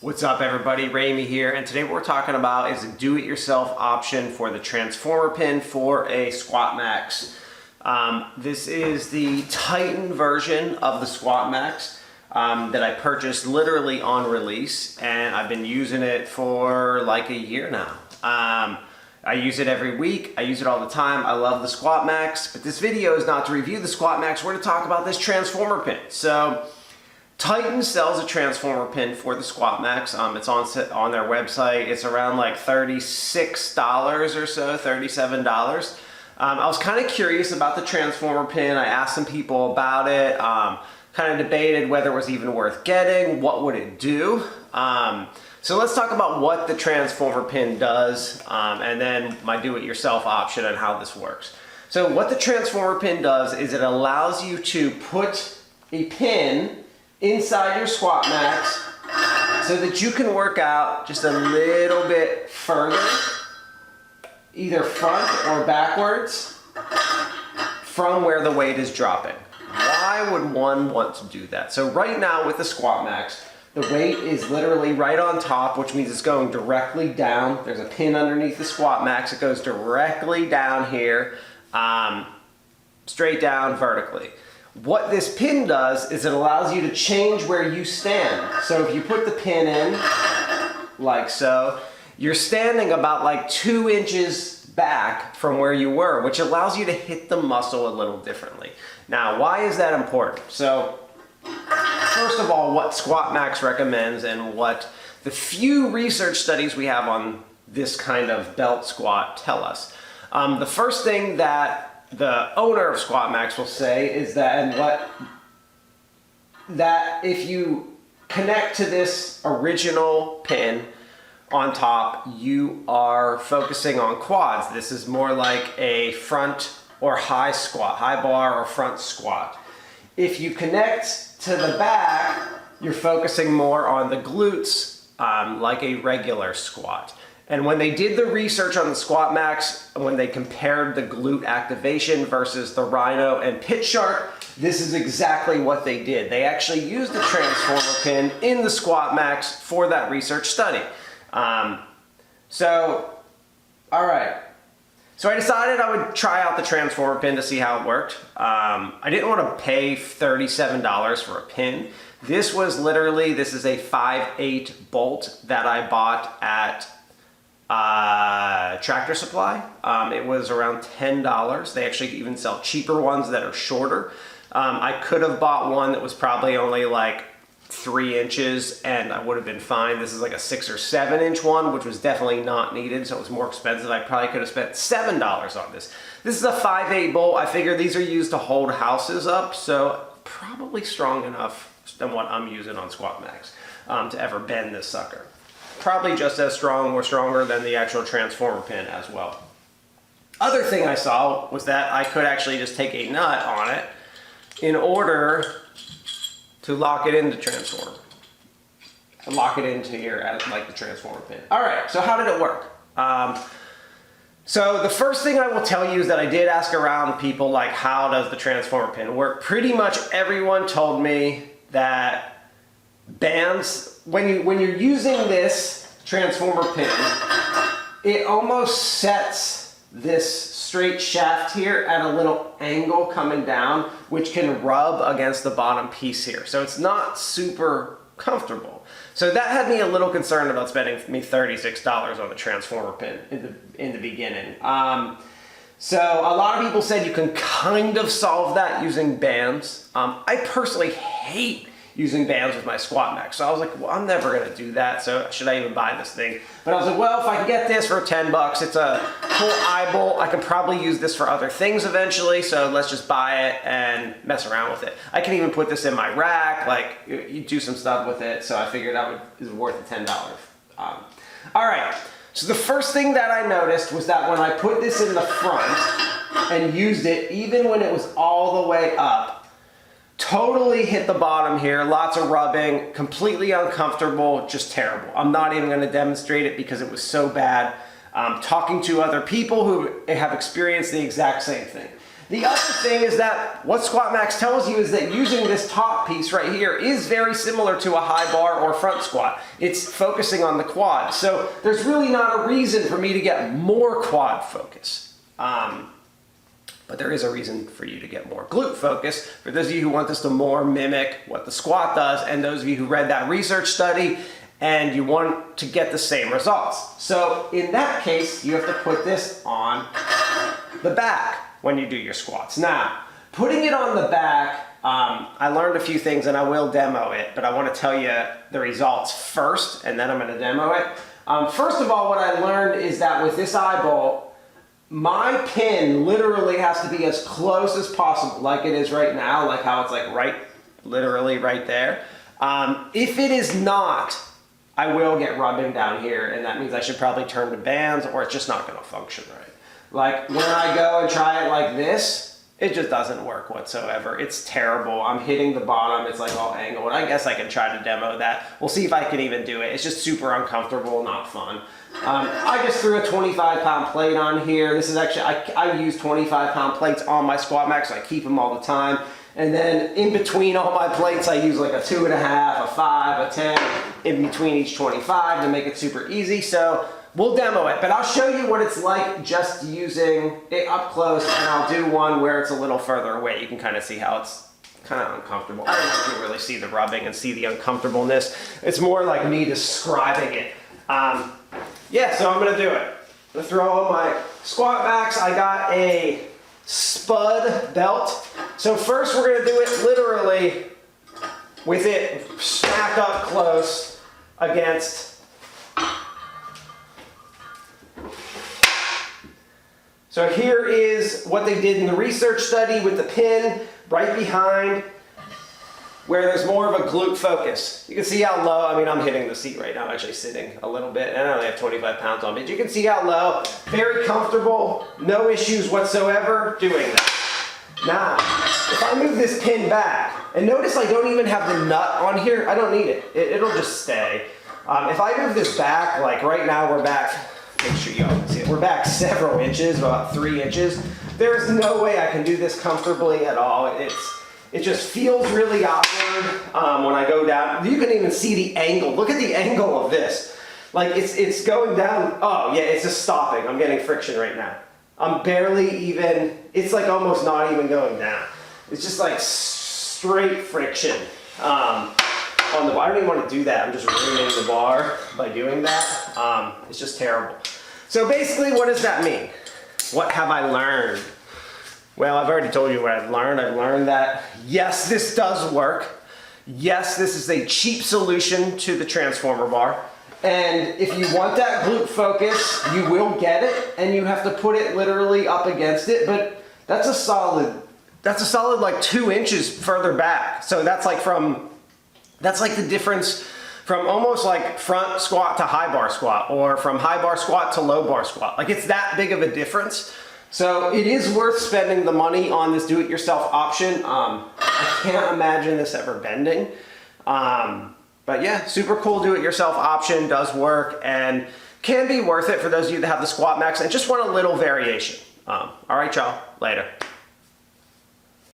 What's up everybody, Ramey here, and today what we're talking about is a do-it-yourself option for the transformer pin for a Squatmax. This is the Titan version of the Squatmax that I purchased literally on release, and I've been using it for like a year now. I use it every week, I use it all the time, I love the Squatmax, but this video is not to review the Squatmax, we're to talk about this transformer pin. So, Titan sells a transformer pin for the Squatmax. It's on their website. It's around like $36 or so, $37. I was kind of curious about the transformer pin. I asked some people about it, kind of debated whether it was even worth getting, what would it do. So let's talk about what the transformer pin does, and then my do-it-yourself option and how this works. So what the transformer pin does is it allows you to put a pin inside your Squatmax so that you can work out just a little bit further, either front or backwards, from where the weight is dropping. Why would one want to do that? So right now with the Squatmax, the weight is literally right on top, which means it's going directly down. There's a pin underneath the Squatmax. It goes directly down here, straight down vertically. What this pin does is it allows you to change where you stand. So if you put the pin in, like so, you're standing about like 2 inches back from where you were, which allows you to hit the muscle a little differently. Now, why is that important? So, first of all, what Squatmax recommends and what the few research studies we have on this kind of belt squat tell us. The first thing that the owner of Squatmax will say is that, that if you connect to this original pin on top, you are focusing on quads. This is more like a front or high squat, high bar or front squat. If you connect to the back, you're focusing more on the glutes, like a regular squat. And when they did the research on the Squatmax, when they compared the glute activation versus the Rhino and Pit Shark, this is exactly what they did. They actually used the transformer pin in the Squatmax for that research study. All right. So I decided I would try out the transformer pin to see how it worked. I didn't want to pay $37 for a pin. This was literally, this is a 5/8 bolt that I bought at Tractor Supply. It was around $10. They actually even sell cheaper ones that are shorter. I could have bought one that was probably only like 3 inches and I would have been fine. This is like a 6 or 7 inch one, which was definitely not needed, so it was more expensive. I probably could have spent $7 on this. This is a 5/8 bolt. I figure these are used to hold houses up, so probably strong enough than what I'm using on Squatmax to ever bend this sucker. Probably just as strong or stronger than the actual transformer pin as well. Other thing I saw was that I could actually just take a nut on it in order to lock it into transformer. Lock it into here like the transformer pin. All right, so how did it work? So the first thing I will tell you is that I did ask around people like, how does the transformer pin work? Pretty much everyone told me that bands, when you're using this transformer pin, it almost sets this straight shaft here at a little angle coming down, which can rub against the bottom piece here. So it's not super comfortable. So that had me a little concerned about spending me $36 on the transformer pin in the beginning. So a lot of people said you can kind of solve that using bands. I personally hate using bands with my Squatmax. So I was like, well, I'm never gonna do that, so should I even buy this thing? But I was like, well, if I can get this for 10 bucks, it's a full eye bolt. I can probably use this for other things eventually, so let's just buy it and mess around with it. I can even put this in my rack, like you do some stuff with it, so I figured that is worth the $10. All right, so the first thing that I noticed was that when I put this in the front and used it, even when it was all the way up, totally hit the bottom here, lots of rubbing, completely uncomfortable, just terrible. I'm not even gonna demonstrate it because it was so bad. Talking to other people who have experienced the exact same thing. The other thing is that what Squatmax tells you is that using this top piece right here is very similar to a high bar or front squat. It's focusing on the quad. So there's really not a reason for me to get more quad focus. But there is a reason for you to get more glute focus. For those of you who want this to more mimic what the squat does, and those of you who read that research study and you want to get the same results. So in that case, you have to put this on the back when you do your squats. Now, putting it on the back, I learned a few things and I will demo it, but I want to tell you the results first and then I'm going to demo it. First of all, what I learned is that with this eye bolt, my pin literally has to be as close as possible, like it is right now, like how it's like literally right there. If it is not, I will get rubbing down here, and that means I should probably turn to bands or it's just not going to function right. Like when I go and try it like this, it just doesn't work whatsoever. It's terrible. I'm hitting the bottom. It's like all angled. I guess I can try to demo that. We'll see if I can even do it. It's just super uncomfortable, not fun. I just threw a 25-pound plate on here. This is actually, I use 25-pound plates on my Squatmax, so I keep them all the time. And then in between all my plates, I use like a 2.5, a 5, a 10, in between each 25 to make it super easy. So we'll demo it, but I'll show you what it's like just using it up close, and I'll do one where it's a little further away. You can kind of see how it's kind of uncomfortable. I don't know if you really see the rubbing and see the uncomfortableness. It's more like me describing it. Yeah, so I'm gonna do it. I'm gonna throw on my Squatmax. I got a spud belt. So first we're gonna do it literally with it smack up close against. So here is what they did in the research study with the pin right behind where there's more of a glute focus. You can see how low, I mean, I'm hitting the seat right now. I'm actually sitting a little bit, and I only have 25 pounds on me. But you can see how low, very comfortable, no issues whatsoever doing that. Now, if I move this pin back, and notice I don't even have the nut on here, I don't need it. It'll just stay. If I move this back, like right now we're back, make sure you all can see it, we're back several inches, about 3 inches. There's no way I can do this comfortably at all. It just feels really awkward when I go down. You can even see the angle. Look at the angle of this. Like it's going down. Oh yeah, it's just stopping. I'm getting friction right now. I'm barely even, it's like almost not even going down. It's just like straight friction on the bar. I don't even want to do that. I'm just ruining the bar by doing that. It's just terrible. So basically, what does that mean? What have I learned? Well, I've already told you what I've learned. I've learned that, yes, this does work. Yes, this is a cheap solution to the transformer bar. And if you want that glute focus, you will get it, and you have to put it literally up against it, but that's a solid like 2 inches further back. So that's like the difference from almost like front squat to high bar squat, or from high bar squat to low bar squat. Like it's that big of a difference. So it is worth spending the money on this do-it-yourself option. I can't imagine this ever bending. But yeah, super cool do-it-yourself option, does work, and can be worth it for those of you that have the Squatmax and just want a little variation. All right, y'all, later.